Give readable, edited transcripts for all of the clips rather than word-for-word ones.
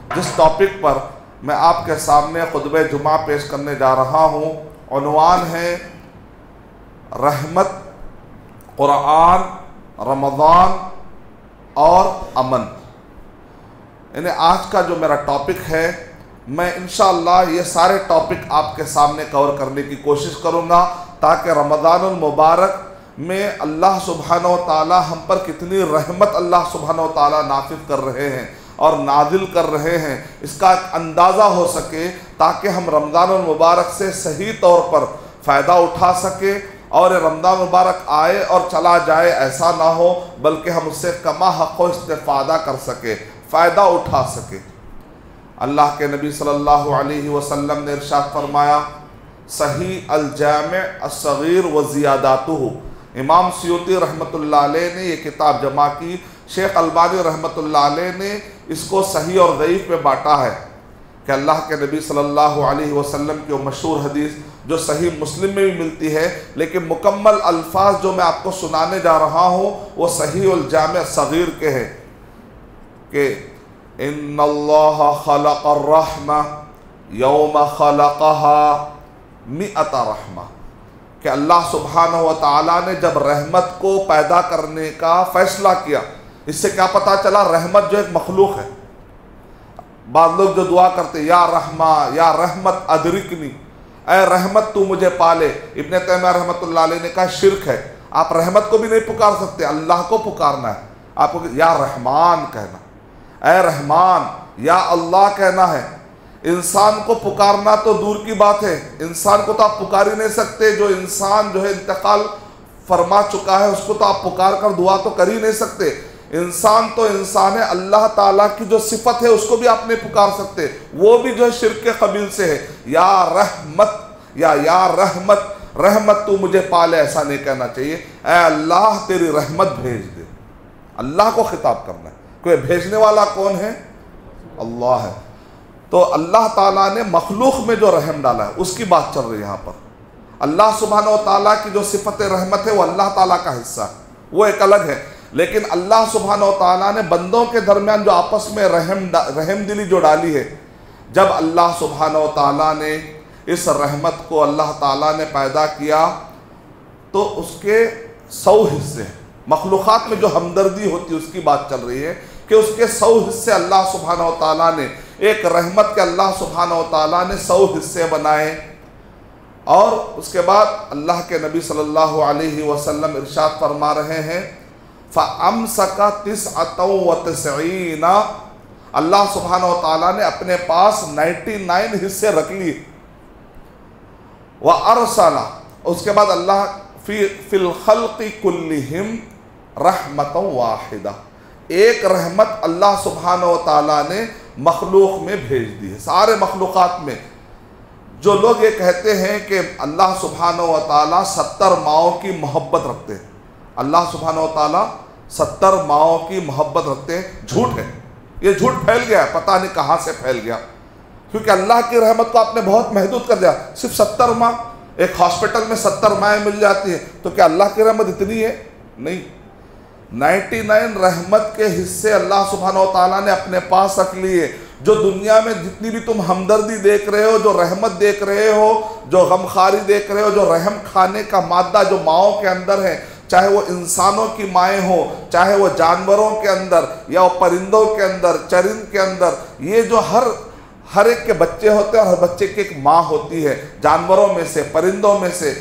जिस टॉपिक पर मैं आपके सामने खुतबा जुमा पेश करने जा रहा हूँ, उन्वान है रहमत, कुरान, रमज़ान और अमन। यानी आज का जो मेरा टॉपिक है, मैं इंशाअल्लाह ये सारे टॉपिक आपके सामने कवर करने की कोशिश करूँगा ताकि रमज़ानुल मुबारक में अल्लाह सुब्हानहू व तआला हम पर कितनी रहमत अल्लाह सुब्हानहू व तआला नाफिज़ कर रहे हैं और नाजिल कर रहे हैं, इसका एक अंदाज़ा हो सके ताकि हम रमज़ानुल मुबारक से सही तौर पर फ़ायदा उठा सके और रमज़ान मुबारक आए और चला जाए ऐसा ना हो, बल्कि हम उससे कमा हक़ इस्तिफ़ादा कर सके, फ़ायदा उठा सके। अल्लाह के नबी सल्लल्लाहु अलैहि वसल्लम ने इरशाद फरमाया, सही अल जामे अस्सगीर व ज़ियादातुहु। इमाम सियूती रहमतुल्लाह अलैह ने ये किताब जमा की, शेख अलबानी रहमतुल्लाह अलैह ने इसको सही और ज़ईफ़ में बांटा है कि अल्लाह के नबी सल्लल्लाहु अलैहि वसल्लम की वो मशहूर हदीस जो सही मुस्लिम में भी मिलती है, लेकिन मुकम्मल अल्फाज जो मैं आपको सुनाने जा रहा हूँ वो सही उल जामे सगीर के हैं कि इन्नल्लाह खलक़र रहमा यौम खलक़हा मिअता रहमा, कि अल्लाह सुब्हानहू व तआला ने जब रहमत को पैदा करने का फ़ैसला किया, इससे क्या पता चला रहमत जो एक मखलूक है। बाद लोग जो दुआ करते या रहमा या रहमत अदरिकनी, ऐ रहमत तू मुझे पाले। इब्ने तैमिया रहमतुल्लाह अलैह ने कहा शिर्क है, आप रहमत को भी नहीं पुकार सकते, अल्लाह को पुकारना है आपको, या रहमान कहना, ऐ रहमान या अल्लाह कहना है। इंसान को पुकारना तो दूर की बात है, इंसान को तो आप पुकार ही नहीं सकते, जो इंसान जो है इंतकाल फरमा चुका है उसको तो आप पुकार कर दुआ तो कर ही नहीं सकते। इंसान तो इंसान है, अल्लाह ताला की जो सिफत है उसको भी आप नहीं पुकार सकते, वो भी जो है शिर्क के कबील से है। या रहमत या रहमत, रहमत तू मुझे पाले ऐसा नहीं कहना चाहिए, ऐ अल्लाह तेरी रहमत भेज दे। अल्लाह को खिताब करना है, कोई भेजने वाला कौन है? अल्लाह है। तो अल्लाह ताला ने मखलूक में जो रहम डाला है उसकी बात चल रही है यहाँ पर। अल्लाह सुब्हानहू व तआला की जो सिफत रहमत है वो अल्लाह ताला का हिस्सा है, वो एक अलग है। लेकिन अल्लाह सुब्हानहू व तआला ने बंदों के दरमियान जो आपस में रहम दिली जो डाली है, जब अल्लाह सुब्हानहू व तआला ने इस रहमत को अल्लाह ताला ने पैदा किया तो उसके 100 हिस्से हैं। मखलूक़ात में जो हमदर्दी होती है उसकी बात चल रही है कि उसके 100 हिस्से अल्लाह सुब्हानहू व तआला ने, एक रहमत के अल्लाह सुब्हानहू व तआला ने 100 हिस्से बनाए। और उसके बाद अल्लाह के नबी सल्लल्लाहु अलैहि वसल्लम इरशाद फरमा रहे हैं, फ़अम्सका तिस्अतौ व तिस्ईना, अल्लाह सुब्हानहू व तआला ने अपने पास 99 हिस्से रख लिए। व अरसला, उसके बाद अल्लाह फिल खल्क़ि कुल्लिहिम रहमतौ वाहिदा, एक रहमत अल्लाह सुब्हानहू व तआला ने मखलूक में भेज दी है, सारे मखलूक़ात में। जो लोग ये कहते हैं कि अल्लाह सुब्हानहू व तआला 70 माओं की मोहब्बत रखते हैं, अल्लाह सुब्हानहू व तआला 70 माओं की मोहब्बत रखते हैं, झूठ है। ये झूठ फैल गया है, पता नहीं कहाँ से फैल गया, क्योंकि अल्लाह की रहमत को आपने बहुत महदूद कर दिया। सिर्फ 70 माँ, एक हॉस्पिटल में 70 माएँ मिल जाती है, तो क्या अल्लाह की रहमत इतनी है? नहीं, 99 रहमत के हिस्से अल्लाह सुब्हानहू व तआला ने अपने पास रख लिए। जो दुनिया में जितनी भी तुम हमदर्दी देख रहे हो, जो रहमत देख रहे हो, जो गमखारी देख रहे हो, जो रहम खाने का मादा जो माओं के अंदर है, चाहे वो इंसानों की माएँ हो, चाहे वो जानवरों के अंदर या वो परिंदों के अंदर, चरिंद के अंदर, ये जो हर एक के बच्चे होते हैं और हर बच्चे की एक माँ होती है, जानवरों में से, परिंदों में से,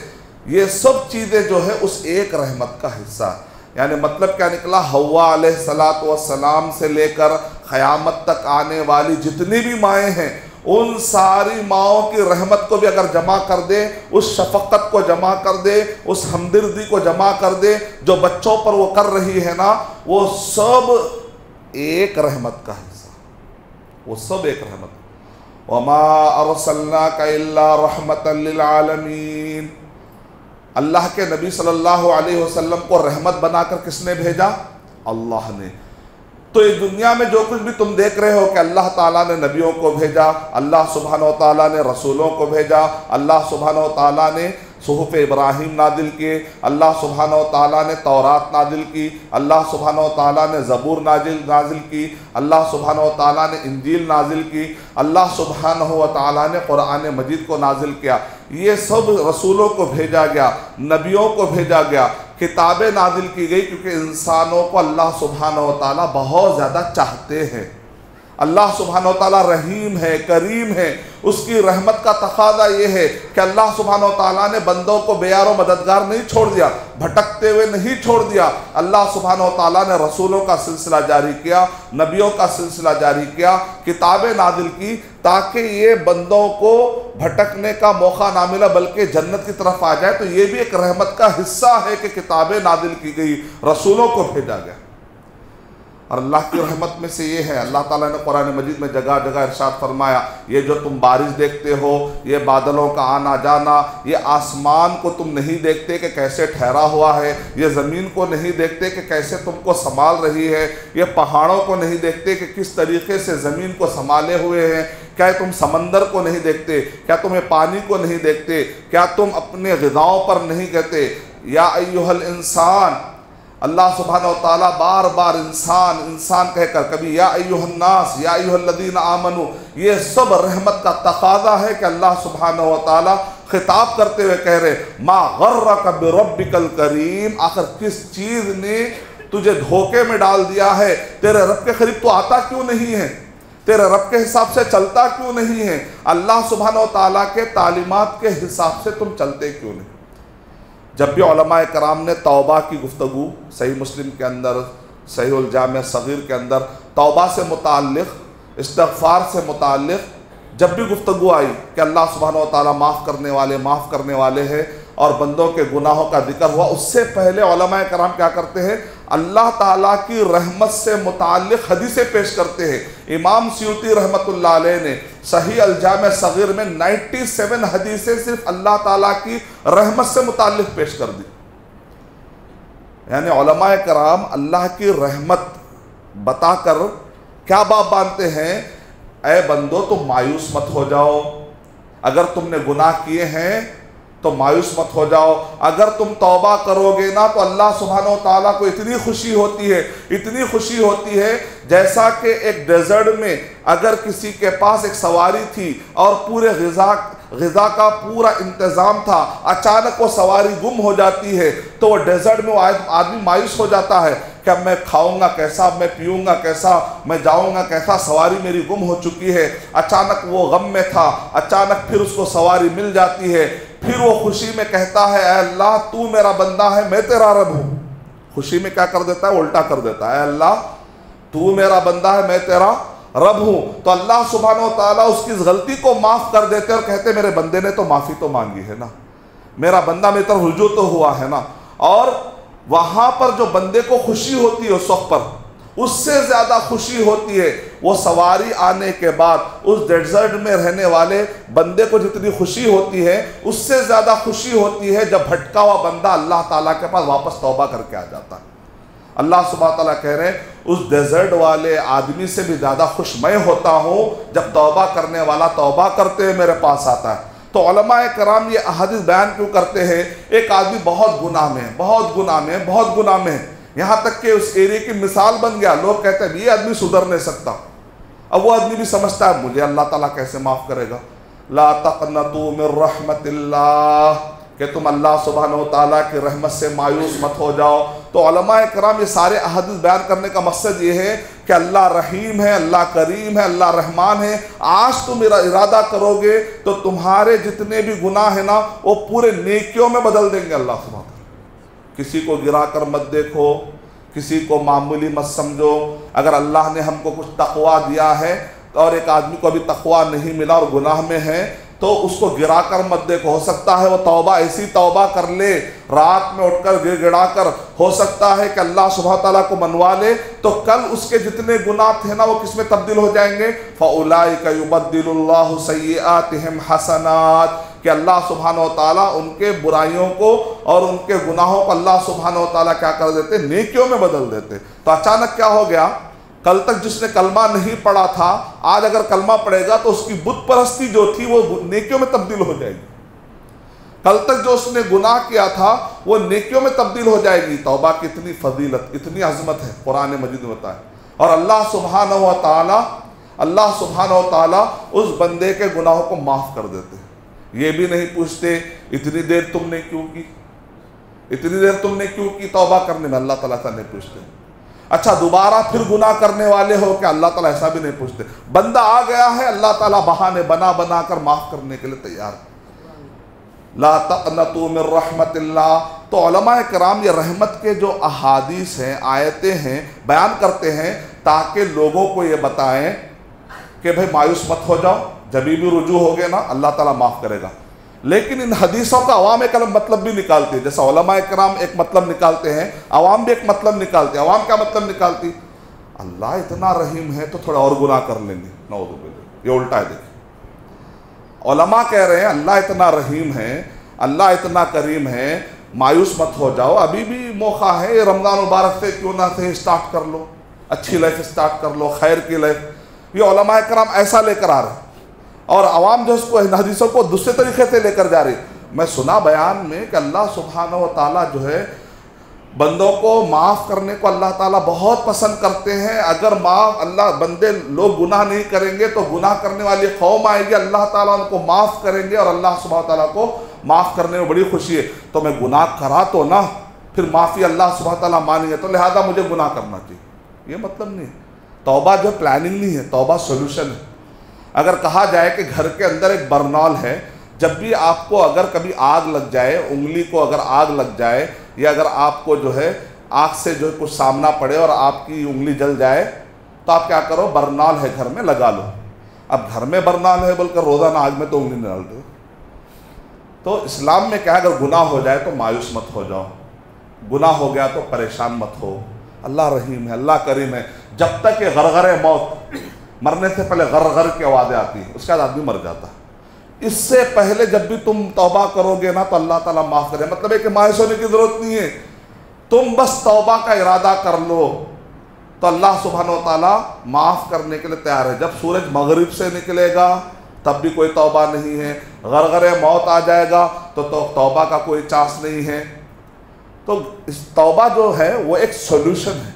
ये सब चीज़ें जो है उस एक रहमत का हिस्सा। यानी मतलब क्या निकला, हव्वा अलैहिस्सलातु वस्सलाम से लेकर क़यामत तक आने वाली जितनी भी माएँ हैं, उन सारी माओं की रहमत को भी अगर जमा कर दे, उस शफ़क़त को जमा कर दे, उस हमदर्दी को जमा कर दे जो बच्चों पर वो कर रही है ना, वो सब एक रहमत का हिस्सा, वो सब एक रहमत। वमा अरसलनाका इल्ला रहमतन लिल आलमीन, अल्लाह के नबी सल्लल्लाहु अलैहि वसल्लम को रहमत बनाकर किसने भेजा? अल्लाह ने। तो इस दुनिया में जो कुछ भी तुम देख रहे हो कि अल्लाह ताला ने नबियों को भेजा, अल्लाह सुब्हानहू व तआला ने रसूलों को भेजा, अल्लाह सुब्हानहू व तआला ने सुहुफ़ इब्राहीम नाजिल किए, अल्लाह सुब्हानहू व तआला ने तौरात नाजिल की, अल्लाह सुब्हानहू व तआला ने ज़बूर नाजिल की, अल्लाह सुब्हानहू व तआला ने इंजील नाजिल की, अल्लाह सुब्हानहू व तआला ने कुरान मजीद को नाजिल किया। ये सब रसूलों को भेजा गया, नबियों को भेजा गया, किताबें नाजिल की गई, क्योंकि इंसानों को अल्लाह सुब्हानहू व तआला बहुत ज़्यादा चाहते हैं। अल्लाह सुब्हानहू व तआला रहीम है, करीम है। उसकी रहमत का तकाज़ा ये है कि अल्लाह सुब्हानहू व तआला ने बंदों को बेयार व मददगार नहीं छोड़ दिया, भटकते हुए नहीं छोड़ दिया। अल्लाह सुब्हानहू व तआला ने रसूलों का सिलसिला जारी किया, नबियों का सिलसिला जारी किया, किताबें नाजिल की, ताकि ये बंदों को भटकने का मौका ना मिला बल्कि जन्नत की तरफ आ जाए। तो ये भी एक रहमत का हिस्सा है कि किताबें नाजिल की गई, रसूलों को भेजा गया। और अल्लाह की रहमत में से ये है, अल्लाह ताला ने कुरान मजीद में जगह जगह इरशाद फरमाया, ये जो तुम बारिश देखते हो, ये बादलों का आना जाना, ये आसमान को तुम नहीं देखते कि कैसे ठहरा हुआ है, ये ज़मीन को नहीं देखते कि कैसे तुमको संभाल रही है, ये पहाड़ों को नहीं देखते कि किस तरीके से ज़मीन को संभाले हुए हैं, क्या तुम समंदर को नहीं देखते, क्या तुम्हें पानी को नहीं देखते, क्या तुम अपने ग़िज़ाओं पर नहीं कहते या अय्युहल इंसान। अल्लाह सुब्हानहू व तआला बार बार इंसान इंसान कहकर, कभी या अय्युहन्नास, या अय्युहल्लज़ीना आमनू, ये सब रहमत का तकाज़ा है कि अल्लाह सुब्हानहू व तआला खिताब करते हुए कह रहे, मा गर्रक बिरब्बिकल करीम, आखिर किस चीज़ ने तुझे धोखे में डाल दिया है, तेरे रब के करीब तो आता क्यों नहीं है, तेरे रब के हिसाब से चलता क्यों नहीं है, अल्लाह सुब्हानहू व तआला के तालीमात के हिसाब से तुम चलते क्यों नहीं। जब भी उलमाए कराम ने तौबा की गुफ्तगू सही मुस्लिम के अंदर, सहीहुल जामे सगीर के अंदर तौबा से मुताल्लिक़, इस्तिग़फ़ार से मुताल्लिक़ जब भी गुफ्तगू आई कि अल्लाह सुब्हानहू व तआला माफ़ करने वाले हैं और बंदों के गुनाहों का जिक्र हुआ, उससे पहले उलमाए कराम क्या करते हैं, अल्लाह ताला की रहमत से मुताल्लिक़ हदीसें पेश करते हैं। इमाम सियूती रहमतुल्लाह अलैह ने सही अल जामे सगीर में 97 हदीसें सिर्फ अल्लाह ताला की रहमत से मुताल्लिक़ पेश कर दी। यानी उलमाए कराम अल्लाह की रहमत बताकर क्या बात बांधते हैं, ऐ बंदो तुम मायूस मत हो जाओ, अगर तुमने गुनाह किए हैं तो मायूस मत हो जाओ, अगर तुम तौबा करोगे ना तो अल्लाह सुब्हानहू व तआला को इतनी खुशी होती है, इतनी खुशी होती है, जैसा कि एक डेजर्ट में अगर किसी के पास एक सवारी थी और पूरे ग़िज़ा का पूरा इंतज़ाम था, अचानक वो सवारी गुम हो जाती है तो वो डेजर्ट में वो आदमी मायूस हो जाता है कि अब मैं खाऊंगा कैसा, मैं पीऊँगा कैसा, मैं जाऊँगा कैसा, सवारी मेरी गुम हो चुकी है। अचानक वो गम में था, अचानक फिर उसको सवारी मिल जाती है, फिर वो खुशी में कहता है, ऐ अल्लाह तू मेरा बंदा है, मैं तेरा रब हूँ। खुशी में क्या कर देता है, उल्टा कर देता है, ऐ अल्लाह तू मेरा बंदा है, मैं तेरा रब हूँ। तो अल्लाह सुब्हानहू व तआला उसकी इस गलती को माफ़ कर देते और कहते मेरे बंदे ने तो माफ़ी तो मांगी है ना, मेरा बंदा मेरी तरफ रुजू तो हुआ है ना। और वहाँ पर जो बंदे को खुशी होती है उस वक्त पर, उससे ज़्यादा खुशी होती है वो सवारी आने के बाद उस डेजर्ट में रहने वाले बंदे को जितनी खुशी होती है, उससे ज़्यादा खुशी होती है जब भटका हुआ बंदा अल्लाह ताला के पास वापस तौबा करके आ जाता है। अल्लाह सुब्हानहू व तआला कह रहे हैं उस डेजर्ट वाले आदमी से भी ज़्यादा खुश मैं होता हूँ जब तौबा करने वाला तौबा करते हुए मेरे पास आता है। तो उलमाए कराम ये अहादीस बयान क्यों करते हैं, एक आदमी बहुत गुनाह में है, बहुत गुनाह में है, बहुत गुनाह में है, यहाँ तक कि उस एरिया की मिसाल बन गया, लोग कहते हैं ये आदमी सुधर नहीं सकता। अब वो आदमी भी समझता है मुझे अल्लाह ताला कैसे माफ़ करेगा। ला तक़नतू मिर रहमतिल्लाह, कि तुम अल्लाह सुब्हानहू व तआला की रहमत से मायूस मत हो जाओ। तो उलमाए कराम ये सारे अहादीस बयान करने का मकसद ये है कि अल्लाह रहीम है, अल्लाह करीम है, अल्लाह रहमान है। आज तुम मेरा इरादा करोगे तो तुम्हारे जितने भी गुनाह है ना वो पूरे नेकियों में बदल देंगे अल्लाह सुब्हानहू व तआला। किसी को गिरा कर मत देखो, किसी को मामूली मत समझो। अगर अल्लाह ने हमको कुछ तक़वा दिया है और एक आदमी को अभी तक़वा नहीं मिला और गुनाह में है तो उसको गिरा कर मत देखो। हो सकता है वो तौबा ऐसी तौबा कर ले, रात में उठकर गिड़गिड़ा कर, हो सकता है कि अल्लाह सुब्हानहू व तआला को मनवा ले तो कल उसके जितने गुनाह थे ना वो किस में तब्दील हो जाएंगे, फ़उलाइका युबद्दिलुल्लाहु सय्यिआतिहिम हसनात, कि अल्लाह सुब्हानहू व तआला उनके बुराइयों को और उनके गुनाहों को अल्लाह सुब्हानहू व तआला क्या कर देते, नेकियों में बदल देते। तो अचानक क्या हो गया, कल तक जिसने कलमा नहीं पढ़ा था आज अगर कलमा पढ़ेगा तो उसकी बुत परस्ती जो थी वो नेकियों में तब्दील हो जाएगी। कल तक जो उसने गुनाह किया था वो नेकियों में तब्दील हो जाएगी। तौबा की इतनी फजीलत, इतनी अजमत है, कुरान मजीद में बताया। और अल्लाह सुब्हानहू व तआला उस बंदे के गुनाहों को माफ़ कर देते। ये भी नहीं पूछते इतनी देर तुमने क्यों की, इतनी देर तुमने क्यों की तौबा करने में, अल्लाह ताला से नहीं पूछते। अच्छा दोबारा फिर गुनाह करने वाले हो क्या, अल्लाह ताला ऐसा भी नहीं पूछते। बंदा आ गया है, अल्लाह ताला बहाने बना बना कर माफ़ करने के लिए तैयार। ला तक़नतू मिन रहमतिल्लाह। तो उलमाए किराम ये रहमत के जो अहादीस हैं, आयतें हैं, बयान करते हैं ताकि लोगों को ये बताएं कि भाई मायूस मत हो जाओ, जब भी रुजू हो गए ना अल्लाह ताला माफ़ करेगा। लेकिन इन हदीसों का अवाम एक अलग मतलब भी निकालती है। जैसा उलमाए किराम एक मतलब निकालते हैं, अवाम भी एक मतलब निकालते हैं। अवाम क्या मतलब निकालती, अल्लाह इतना रहीम है तो थोड़ा और गुनाह कर लेंगे, नऊज़ुबिल्लाह। ये उल्टा है। देखिए उलमा कह रहे हैं अल्लाह इतना रहीम है, अल्लाह इतना करीम है, मायूस मत हो जाओ, अभी भी मौका है। ये रमज़ान मुबारक से क्यों ना से स्टार्ट कर लो, अच्छी लाइफ स्टार्ट कर लो, खैर की लाइफ। ये उलमाए किराम ऐसा लेकर आ रहे हैं और अवाम जो उसको इन हदीसों को दूसरे तरीके से लेकर जा रही। मैं सुना बयान में कि अल्लाह सुब्हानहू व तआला जो है बंदों को माफ़ करने को अल्लाह ताला बहुत पसंद करते हैं। अगर अल्लाह बंदे लोग गुनाह नहीं करेंगे तो गुनाह करने वाली कौम आएगी, अल्लाह ताला उनको माफ़ करेंगे और अल्लाह सुब्हानहू व तआला को माफ़ करने में बड़ी खुशी है। तो मैं गुनाह करा तो ना फिर माफ़ी अल्लाह सुब्हानहू व तआला मानेंगे, तो लिहाजा मुझे गुनाह करना चाहिए, ये मतलब नहीं है। तौबा जो प्लानिंग नहीं है, तौबा सोल्यूशन है। अगर कहा जाए कि घर के अंदर एक बर्नॉल है, जब भी आपको अगर कभी आग लग जाए, उंगली को अगर आग लग जाए या अगर आपको जो है आग से जो कुछ सामना पड़े और आपकी उंगली जल जाए तो आप क्या करो, बर्नॉल है घर में लगा लो। अब घर में बर्नॉल है बोलकर रोज़ाना आग में तो उंगली न डाल दो। तो इस्लाम में क्या है, अगर गुनाह हो जाए तो मायूस मत हो जाओ, गुनाह हो गया तो परेशान मत हो। अल्लाह रहीम है, अल्लाह करीम है। जब तक ये गरगरे मौत, मरने से पहले गर की आवाज़ें आती हैं, उसके बाद आदमी मर जाता है। इससे पहले जब भी तुम तौबा करोगे ना तो अल्लाह ताला माफ़ करे। मतलब है कि मायूस होने की ज़रूरत नहीं है, तुम बस तौबा का इरादा कर लो तो अल्लाह सुब्हानहू व तआला माफ़ करने के लिए तैयार है। जब सूरज मगरिब से निकलेगा तब भी कोई तौबा नहीं है, गरगरे मौत आ जाएगा तो तौबा का कोई चांस नहीं है। तो इस तौबा जो है वो एक सोल्यूशन है,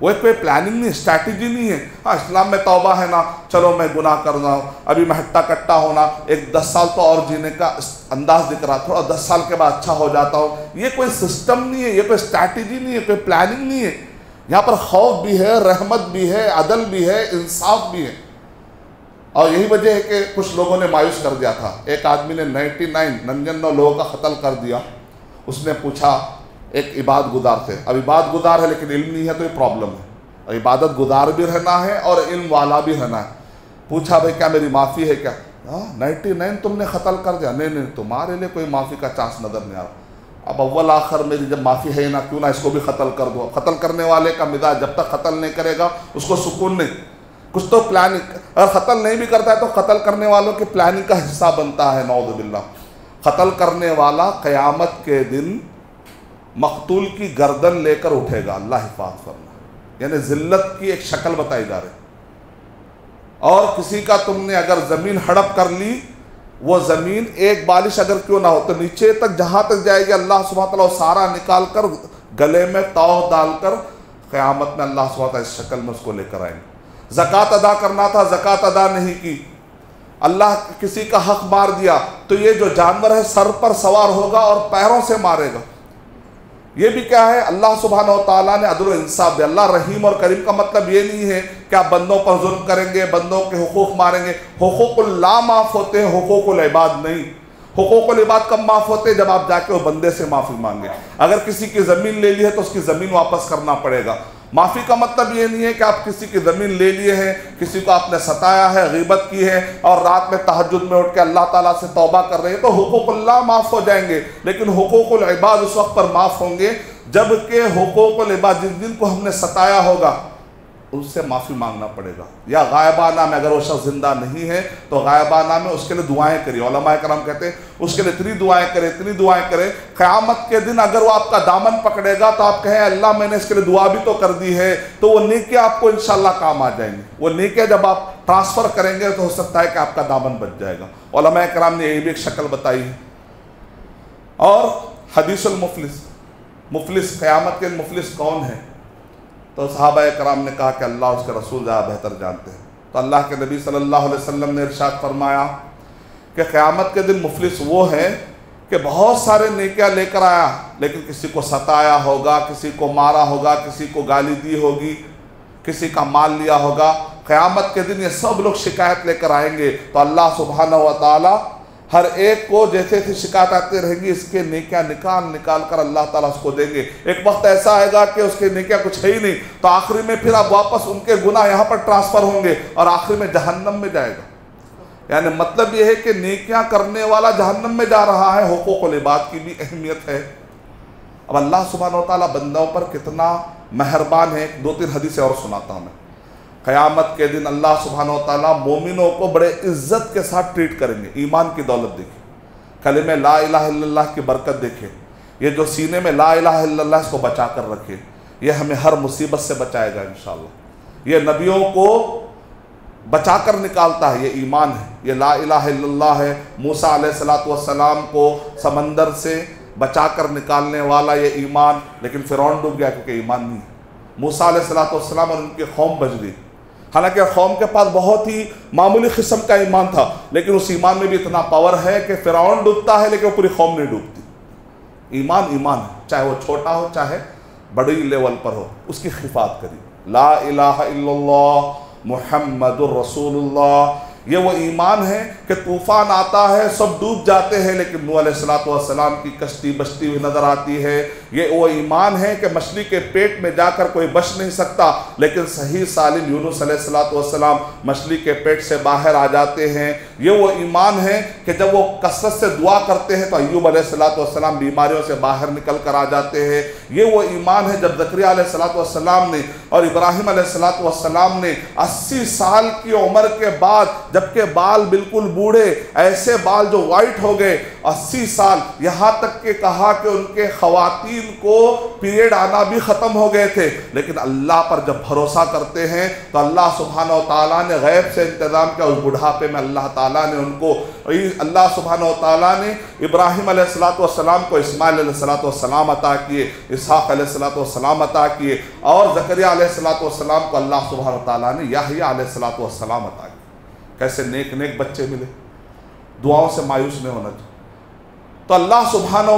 वो एक कोई प्लानिंग नहीं, स्ट्रैटेजी नहीं है। हाँ इस्लाम में तौबा है ना, चलो मैं गुनाह कर रहा हूँ, अभी मैं हट्टा कट्टा होना, एक 10 साल तो और जीने का अंदाज दिख रहा, थोड़ा 10 साल के बाद अच्छा हो जाता हूँ, ये कोई सिस्टम नहीं है, ये कोई स्ट्रैटेजी नहीं है, कोई प्लानिंग नहीं है। यहाँ पर खौफ भी है, रहमत भी है, अदल भी है, इंसाफ भी है। और यही वजह है कि कुछ लोगों ने मायूस कर दिया था। एक आदमी ने 99 लोगों का कत्ल कर दिया। उसने पूछा, एक इबादत गुजार थे, अब इबादत गुजार है लेकिन इल्म नहीं है तो ये प्रॉब्लम है। और इबादत गुजार भी रहना है और इल्म वाला भी रहना है। पूछा भाई क्या मेरी माफ़ी है क्या? 99 तुमने कत्ल कर दिया? नहीं, तुम्हारे लिए कोई माफ़ी का चांस नज़र नहीं आ रहा। अब अव्वल आखिर मेरी जब माफ़ी है ना, क्यों ना इसको भी कत्ल कर दो। कत्ल करने वाले का मिजाज जब तक कत्ल नहीं करेगा उसको सुकून नहीं। कुछ तो प्लानिंग, अगर कत्ल नहीं भी करता है तो कत्ल करने वालों की प्लानिंग का हिस्सा बनता है। नऊज़ुबिल्लाह। कत्ल करने वाला क़यामत के दिन मकतूल की गर्दन लेकर उठेगा, अल्लाह हिफाज़ फरमा। यानी ज़िल्लत की एक शक्ल बताई जा रही। और किसी का तुमने अगर ज़मीन हड़प कर ली, वो ज़मीन एक बालिश अगर क्यों ना हो तो नीचे तक जहाँ तक जाएगी अल्लाह सुब्हानहू व तआला सारा निकाल कर गले में तौह डालकर क़यामत में अल्लाह सुब्हानहू व तआला इस शक्ल में उसको लेकर आएंगे। ज़कात अदा करना था, ज़कात अदा नहीं की, अल्लाह किसी का हक मार दिया, तो ये जो जानवर है सर पर सवार होगा और पैरों से मारेगा। ये भी क्या है, अल्लाह सुब्हानहू व तआला ने अदल व इंसाफ दिया। अल्लाह रहीम और करीम का मतलब ये नहीं है कि आप बंदों पर जुल्म करेंगे, बंदों के हुकूक मारेंगे। हुकूकुल्लाह माफ़ होते हैं, हुकूकुल इबाद नहीं। हुकूकुल इबाद कब माफ़ होते हैं? जब आप जाके वो बंदे से माफ़ी मांगे। अगर किसी की ज़मीन ले ली है तो उसकी ज़मीन वापस करना पड़ेगा। माफ़ी का मतलब ये नहीं है कि आप किसी की ज़मीन ले लिए हैं, किसी को आपने सताया है, ग़ीबत की है और रात में तहज्जुद में उठ के अल्लाह ताला से तौबा कर रहे हैं तो हुकूकुल्लाह माफ़ हो जाएंगे। लेकिन हुकूकुल इबाद उस वक्त पर माफ़ होंगे जबकि हुकूकुल इबाद जिस दिन को हमने सताया होगा उससे माफ़ी मांगना पड़ेगा। या गायबाना में अगर वो शख्स जिंदा नहीं है तो गायबाना में उसके लिए दुआएं करिए। उलमाए कराम कहते हैं उसके लिए इतनी दुआएं करें, इतनी दुआएं करें, क़यामत के दिन अगर वो आपका दामन पकड़ेगा तो आप कहें अल्लाह मैंने इसके लिए दुआ भी तो कर दी है, तो वो नेकियां आपको इंशाअल्लाह काम आ जाएंगी। वो नेकियां जब आप ट्रांसफ़र करेंगे तो हो सकता है कि आपका दामन बच जाएगा। उलमाए कराम ने यही भी एक शक्ल बताई है। और हदीसुल मुफलिस, मुफलिस क़यामत के मुफलिस कौन है? तो सहाबा कराम ने कहा कि अल्लाह उसके रसूल ज़्यादा बेहतर जानते हैं। तो अल्लाह के नबी सल्लल्लाहु अलैहि वसल्लम ने इरशाद फरमाया कि क़यामत के दिन मुफलिस वो है कि बहुत सारे नेकियां लेकर आया, लेकिन किसी को सताया होगा, किसी को मारा होगा, किसी को गाली दी होगी, किसी का माल लिया होगा। क़यामत के दिन ये सब लोग शिकायत लेकर आएंगे, तो अल्लाह सुब्हानहू व तआला हर एक को जैसे जैसे शिकायत आती रहेंगी इसके नेकियां निकाल निकाल कर अल्लाह ताला उसको देंगे। एक वक्त ऐसा आएगा कि उसके नेकियां कुछ है ही नहीं, तो आखिरी में फिर अब वापस उनके गुनाह यहाँ पर ट्रांसफ़र होंगे और आखिरी में जहन्नम में जाएगा। यानी मतलब यह है कि नेकियां करने वाला जहन्नम में जा रहा है। हुकूकुल इबाद की भी अहमियत है। अब अल्लाह सुब्हानहू व तआला बंदों पर कितना मेहरबान है। 2-3 हदीसें और सुनाता हूँ मैं। क़यामत के दिन अल्लाह सुब्हानहू व तआला मोमिनों को बड़े इज्जत के साथ ट्रीट करेंगे। ईमान की दौलत देखिए, कलिमे ला इलाहा इल्लल्लाह की बरकत देखिए, ये जो सीने में ला इलाहा इल्लल्लाह इसको बचा कर रखे, ये हमें हर मुसीबत से बचाएगा इंशाअल्लाह। ये नबियों को बचा कर निकालता है, ये ईमान है, ये ला इलाहा इल्लल्लाह है। मूसा अलैहिस्सलातु वस्सलाम को समंदर से बचा कर निकालने वाला ये ईमान, लेकिन फ़िरौन डूब गया क्योंकि ईमान नहीं है। मूसा अलैहिस्सलातु वस्सलाम और उनकी कौम बच गई। हालांकि कौम के पास बहुत ही मामूली किस्म का ईमान था, लेकिन उस ईमान में भी इतना पावर है कि फ़िरौन डूबता है लेकिन वो पूरी कौम नहीं डूबती। ईमान ईमान है, चाहे वो छोटा हो चाहे बड़ी लेवल पर हो, उसकी हिफाजत करिए। ला इलाहा इल्लल्लाह मुहम्मदुर रसूलुल्लाह, ये वो ईमान है कि तूफ़ान आता है सब डूब जाते हैं लेकिन नूह अलैहिस्सलातु वस्सलाम की कश्ती बचती हुई नज़र आती है। ये वो ईमान है कि मछली के पेट में जाकर कोई बच नहीं सकता, लेकिन सही सालिम यूनुस अलैहिस्सलातु वस्सलाम मछली के पेट से बाहर आ जाते हैं। ये वो ईमान है कि जब वो कसरत से दुआ करते हैं तो अय्यूब अलैहिस्सलातु वस्सलाम बीमारियों से बाहर निकल कर आ जाते हैं। ये वो ईमान है जब ज़करिया अलैहिस्सलातु वस्सलाम ने और इब्राहिम अलैहिस्सलातु वस्सलाम ने 80 साल की उम्र के बाद, जबकि बाल बिल्कुल बूढ़े, ऐसे बाल जो वाइट हो गए, 80 साल, यहाँ तक के कहा कि उनके ख़वातीन को पीरियड आना भी ख़त्म हो गए थे, लेकिन अल्लाह पर जब भरोसा करते हैं तो अल्लाह सुब्हानहू व तआला ने गैब से इंतज़ाम किया। उस बुढ़ापे में अल्लाह ताला ने उनको, अल्लाह सुब्हानहू व तआला ने इब्राहिम अलैहिस्सलातु वस्सलाम को इस्माइल अलैहिस्सलातु वस्सलाम अता किए, इसहाक़ अलैहिस्सलातु वस्सलाम अता किए, और ज़करिया अलैहिस्सलातु वस्सलाम को अल्लाह सुब्हानहू व तआला ने याहया अलैहिस्सलातु वस्सलाम अता किए। कैसे नेक नेक बच्चे मिले। दुआओं से मायूस नहीं होना चाहिए। तो अल्लाह सुब्हानहू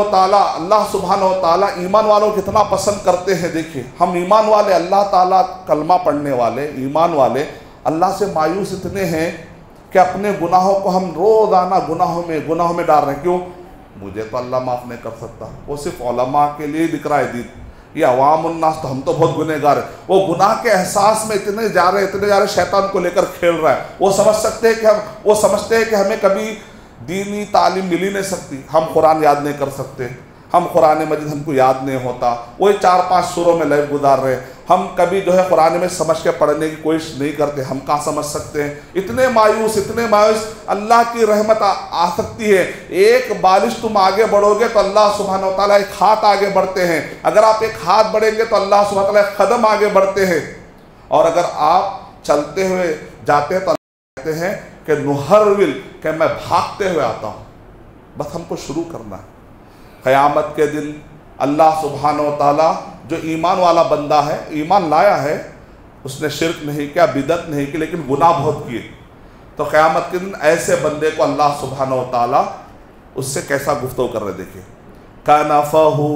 व तआला ईमान वालों को कितना पसंद करते हैं। देखिए, हम ईमान वाले, अल्लाह ताला कलमा पढ़ने वाले ईमान वाले अल्लाह से मायूस इतने हैं कि अपने गुनाहों को हम रोज़ाना गुनाहों में डाल रहे हैं। क्यों? मुझे तो अल्लाह माफ़ नहीं कर सकता, वो सिर्फ उलमा के लिए दिख रहा है दीन, ये अवामुन्नास तो हम तो बहुत गुनहगार है। वो गुनाह के एहसास में इतने जा रहे शैतान को लेकर खेल रहा है। वो समझते हैं कि हमें कभी दीनी तालीम मिल ही नहीं सकती, हम कुरान याद नहीं कर सकते, हम कुरान मजीद हमको याद नहीं होता, वही 4-5 सूरों में लाइफ गुजार रहे हैं। हम कभी जो है कुरान में समझ के पढ़ने की कोशिश नहीं करते, हम कहाँ समझ सकते हैं। इतने मायूस अल्लाह की रहमत आ सकती है। एक बारिश तुम आगे बढ़ोगे तो अल्लाह सुब्हानहू व तआला एक हाथ आगे बढ़ते हैं। अगर आप एक हाथ बढ़ेंगे तो अल्लाह सुब्हानहू व तआला एक कदम आगे बढ़ते हैं। और अगर आप चलते हुए जाते हैं तो अल्लाह कहते हैं कि नुहरविल, कि मैं भागते हुए आता हूँ, बस हमको शुरू करना है। क़यामत के दिन अल्लाह सुब्हानहू व तआला जो ईमान वाला बंदा है, ईमान लाया है, उसने शिर्क नहीं किया, बिदत नहीं की, लेकिन गुनाह बहुत किए, तो क़यामत के दिन ऐसे बंदे को अल्लाह सुब्हानहू व तआला उससे कैसा गुफ्तगू कर रहे। देखिए, कानफ़हू,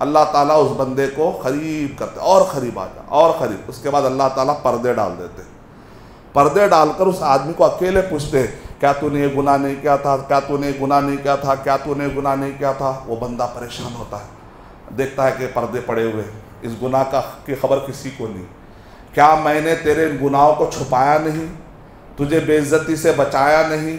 अल्लाह ताला उस बंदे को करीब करते, और करीब आ जा, और करीब। उसके बाद अल्लाह ताला पर्दे डाल देते। पर्दे डालकर उस आदमी को अकेले पूछते हैं, क्या तूने ये गुनाह नहीं किया था, क्या तूने गुनाह नहीं किया था, क्या तूने गुनाह नहीं किया था। वो बंदा परेशान होता है, देखता है कि पर्दे पड़े हुए, इस गुनाह की खबर किसी को नहीं। क्या मैंने तेरे गुनाहों को छुपाया नहीं, तुझे बेइज्जती से बचाया नहीं।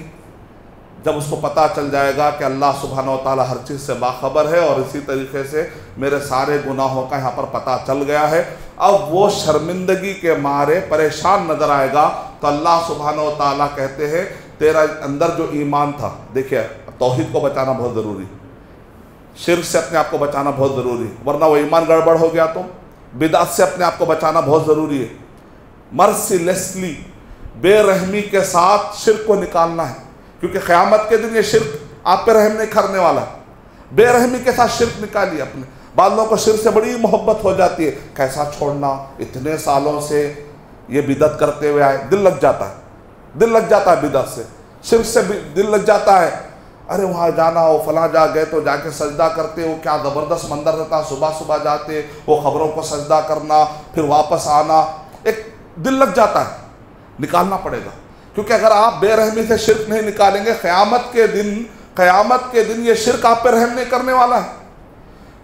जब उसको पता चल जाएगा कि अल्लाह सुब्हानहू व तआला हर चीज़ से बाखबर है और इसी तरीके से मेरे सारे गुनाहों का यहाँ पर पता चल गया है, अब वो शर्मिंदगी के मारे परेशान नज़र आएगा। तो अल्लाह सुब्हानहू व तआला कहते हैं, तेरा अंदर जो ईमान था, देखिए तौहीद को बचाना बहुत ज़रूरी, शिर्क से अपने आप को बचाना बहुत ज़रूरी, वरना वो ईमान गड़बड़ हो गया तो बिदअत से अपने आप को बचाना बहुत ज़रूरी है। मर्सीलेसली, बेरहमी के साथ शिर्क को निकालना है, क्योंकि क़यामत के दिन ये शिर्क आप पे रहम नहीं करने वाला है। बेरहमी के साथ शिर्क निकालिए अपने। बाद लोगों को शिर्क से बड़ी मोहब्बत हो जाती है, कैसा छोड़ना, इतने सालों से ये बिदत करते हुए आए, दिल लग जाता है, दिल लग जाता है बिदत से, शिर्क से दिल लग जाता है। अरे वहाँ जाना हो, फलां जा गए तो जाके सजदा करते, वो क्या ज़बरदस्त मंदिर रहता, सुबह सुबह जाते वो खबरों को सजदा करना, फिर वापस आना, एक दिल लग जाता है, निकालना पड़ेगा। क्योंकि अगर आप बेरहमी से शिर्क नहीं निकालेंगे, क़यामत के दिन ये शिर्क आप पे रहम नहीं करने वाला है,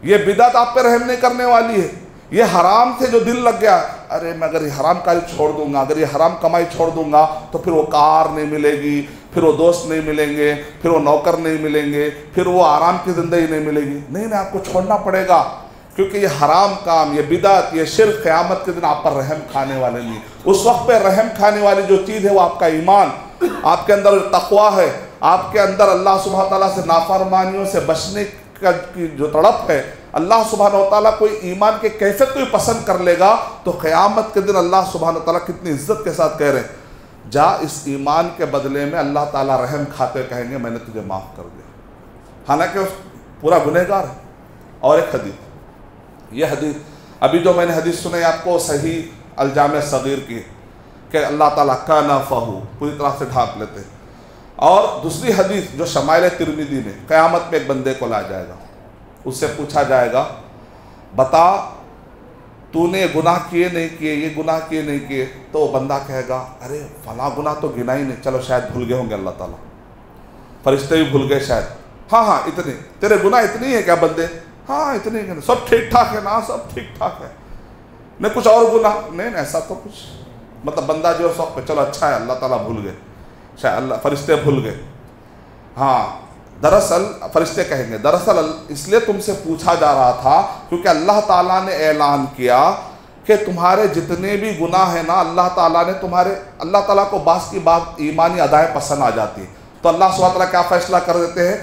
ये बिदअत आप पे रहम नहीं करने वाली है। ये हराम से जो दिल लग गया, अरे मैं अगर ये हराम कारी छोड़ दूंगा, अगर ये हराम कमाई छोड़ दूंगा तो फिर वो कार नहीं मिलेगी, फिर वो दोस्त नहीं मिलेंगे, फिर वो नौकर नहीं मिलेंगे, फिर वो आराम की ज़िंदगी नहीं मिलेगी। नहीं नहीं, आपको छोड़ना पड़ेगा, क्योंकि ये हराम काम, ये बिदअत, ये शिर्क क़यामत के दिन आप पर रहम खाने वाले नहीं। उस वक्त पे रहम खाने वाली जो चीज़ है वो आपका ईमान, आपके अंदर तक़वा है, आपके अंदर अल्लाह सुब्हानहू तआला से नाफरमानियों से बचने की जो तड़प है। अल्लाह सुब्हानहू तआला कोई ईमान के कैफियत को पसंद कर लेगा तो क़यामत के दिन अल्लाह सुब्हानहू तआला कितनी इज्जत के साथ कह रहे हैं, जा इस ईमान के बदले में अल्लाह ताला रहम खाते कहेंगे मैंने तुझे माफ़ कर दिया, हालांकि पूरा गुनहगार है। और एक हदीस, ये हदीस अभी जो मैंने हदीस सुनाई आपको सही अलजाम सगीर की, कि अल्लाह ताला काना फ़हू पूरी तरह से ढांप लेते हैं। और दूसरी हदीस जो शमाइल तिरमिज़ी में, क़यामत में एक बंदे को लाया जाएगा, उससे पूछा जाएगा बता तूने ये गुनाह किए नहीं किए, ये गुनाह किए नहीं किए, तो वो बंदा कहेगा अरे फला गुनाह तो गिना ही नहीं, चलो शायद भूल गए होंगे अल्लाह ताला, फरिश्ते भी भूल गए शायद, हाँ इतने तेरे गुनाह इतनी है क्या बंदे, हाँ इतने, सब ठीक ठाक है ना, सब ठीक ठाक है, नहीं कुछ और गुनाह नहीं ऐसा तो कुछ, मतलब बंदा जो सब पे चलो अच्छा है अल्लाह ताला भूल गए, शायद अल्लाह फरिश्ते भूल गए, हाँ दरअसल फरिश्ते कहेंगे दरअसल इसलिए तुमसे पूछा जा रहा था क्योंकि अल्लाह ताला ने ऐलान किया कि तुम्हारे जितने भी गुनाह हैं ना, अल्लाह ताला को बास की बात ईमानी अदाएँ पसंद आ जाती है। तो अल्लाह सुब्हानहू तआला क्या फ़ैसला कर देते हैं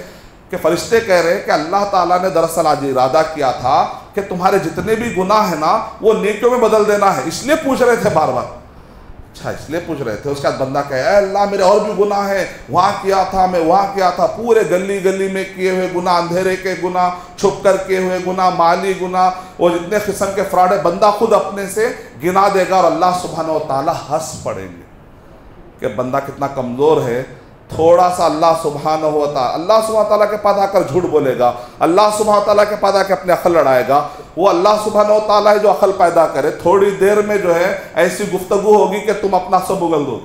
कि फरिश्ते कह रहे हैं कि अल्लाह ताला ने दरअसल आज इरादा किया था कि तुम्हारे जितने भी गुनाह हैं ना वो नेकियों में बदल देना है, इसलिए पूछ रहे थे बार बार, अच्छा इसलिए पूछ रहे थे। उसके बाद बंदा कहे अल्लाह मेरे और भी गुनाह है, वहाँ किया था, मैं वहाँ किया था, पूरे गली गली में किए हुए गुनाह, अंधेरे के गुनाह, छुप कर किए हुए गुनाह, माली गुनाह, वो जितने किस्म के फ्रॉड है, बंदा खुद अपने से गिना देगा और अल्लाह सुब्हानहू तआला हंस पड़ेंगे कि बंदा कितना कमज़ोर है। थोड़ा सा अल्लाह सुब्हानहू तआला के पास आकर झूठ बोलेगा, अल्लाह सुब्हानहू तआला के पास आकर अपने अक्ल लड़ाएगा, वो अल्लाह सुब्हानहू तआला है जो अक्ल पैदा करे, थोड़ी देर में जो है ऐसी गुफ्तगू होगी कि तुम अपना सब उगल दो।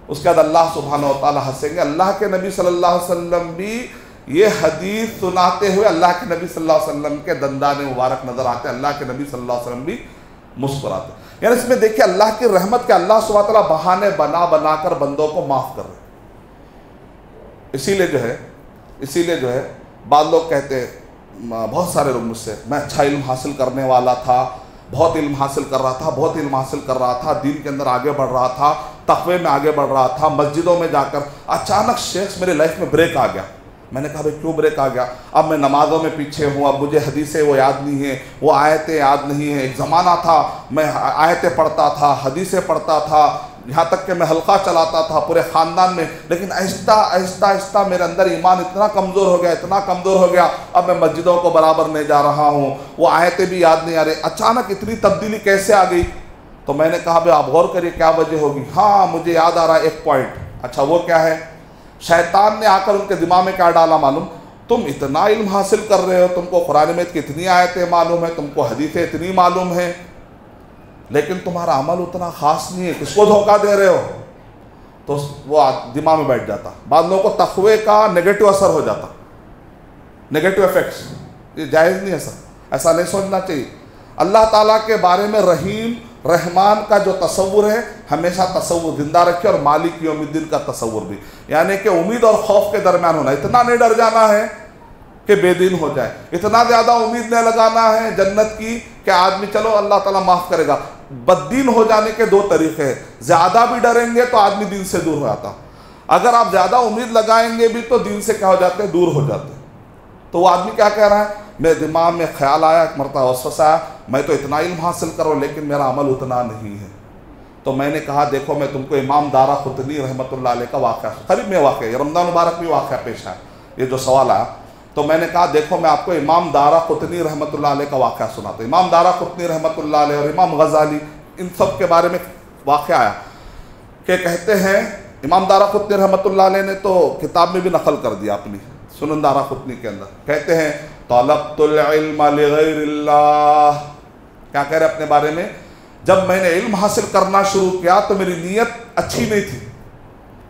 उसके बाद अल्लाह सुब्हानहू तआला हंसेंगे। अल्लाह के नबी सल्लल्लाहु अलैहि वसल्लम भी ये हदीस सुनाते हुए अल्लाह के नबी सल्लल्लाहु अलैहि वसल्लम के दंदान मुबारक नजर आते, अल्लाह के नबी सल्लल्लाहु अलैहि वसल्लम भी मुस्कुराते। यानी इसमें देखिए अल्लाह की रहमत के अल्लाह सुब्हानहू तआला बहाने बना बनाकर बंदों को माफ़ कर रहे। इसीलिए जो है बाद लोग कहते हैं, बहुत सारे लोग मुझसे, मैं अच्छा इल्म हासिल करने वाला था, बहुत इल्म हासिल कर रहा था, दीन के अंदर आगे बढ़ रहा था, तक़वे में आगे बढ़ रहा था, मस्जिदों में जाकर अचानक शेख मेरे लाइफ में ब्रेक आ गया। मैंने कहा भाई क्यों ब्रेक आ गया? अब मैं नमाज़ों में पीछे हूँ, अब मुझे हदीसें वो याद नहीं है, वो आयतें याद नहीं है। एक ज़माना था मैं आयतें पढ़ता था, हदीसें पढ़ता था, यहाँ तक कि मैं हल्का चलाता था पूरे ख़ानदान में, लेकिन आहिस्ता मेरे अंदर ईमान इतना कमज़ोर हो गया, अब मैं मस्जिदों को बराबर नहीं जा रहा हूँ, वो आयतें भी याद नहीं आ रही। अचानक इतनी तब्दीली कैसे आ गई? तो मैंने कहा भाई आप गौर करिए क्या वजह होगी। हाँ मुझे याद आ रहा है एक पॉइंट। अच्छा वो क्या है? शैतान ने आकर उनके दिमाग में क्या डाला मालूम? तुम इतना इल्म हासिल कर रहे हो, तुमको कुरान में कितनी आयतें मालूम है, तुमको हदीसें इतनी मालूम है, लेकिन तुम्हारा अमल उतना ख़ास नहीं है, किसको धोखा दे रहे हो? तो वो दिमाग में बैठ जाता। बाद लोगों को तक़वे का नेगेटिव असर हो जाता, नेगेटिव इफेक्ट्स। ये जायज़ नहीं है सर, ऐसा नहीं सोचना चाहिए। अल्लाह ताला के बारे में रहीम रहमान का जो तसव्वुर है हमेशा तसव्वुर जिंदा रखे, और मालिक यौमिद्दीन का तसव्वुर भी, यानी कि उम्मीद और खौफ के दरमियान होना। इतना नहीं डर जाना है कि बेदीन हो जाए, इतना ज़्यादा उम्मीद नहीं लगाना है जन्नत की कि आदमी चलो अल्लाह ताला माफ़ करेगा। बददीन हो जाने के दो तरीक़े हैं, ज़्यादा भी डरेंगे तो आदमी दीन से दूर हो जाता, अगर आप ज़्यादा उम्मीद लगाएंगे भी तो दीन से क्या हो जाते हैं? दूर हो जाते हैं। तो वो आदमी क्या कह रहा है? मेरे दिमाग में ख्याल आया, एक मरतबा वसवसा आया, मैं तो इतना इल्म हासिल करूँ लेकिन मेरा अमल उतना नहीं है। तो मैंने कहा देखो मैं तुमको इमाम दाराक़ुतनी रहमतुल्लाह अलैह का वाक़या, करीब में वाक़या, रमज़ान मुबारक में वाक़या पेश है, ये जो सवाल आया, तो मैंने कहा देखो मैं आपको इमाम दाराक़ुतनी रहमतुल्लाह अलैह का वाक़या सुनाता हूँ। इमाम दाराक़ुतनी रहमतुल्लाह अलैह और इमाम गज़ाली इन सब के बारे में वाक़या आया कि कहते हैं, इमाम दाराक़ुतनी रहमतुल्लाह अलैह ने तो किताब में भी नकल कर दिया अपनी सुनन दाराक़ुतनी के अंदर, कहते हैं तलब्तुल इल्म लिग़ैरिल्लाह। क्या कह रहे अपने बारे में, जब मैंने इल्म हासिल करना शुरू किया तो मेरी नीयत अच्छी नहीं थी,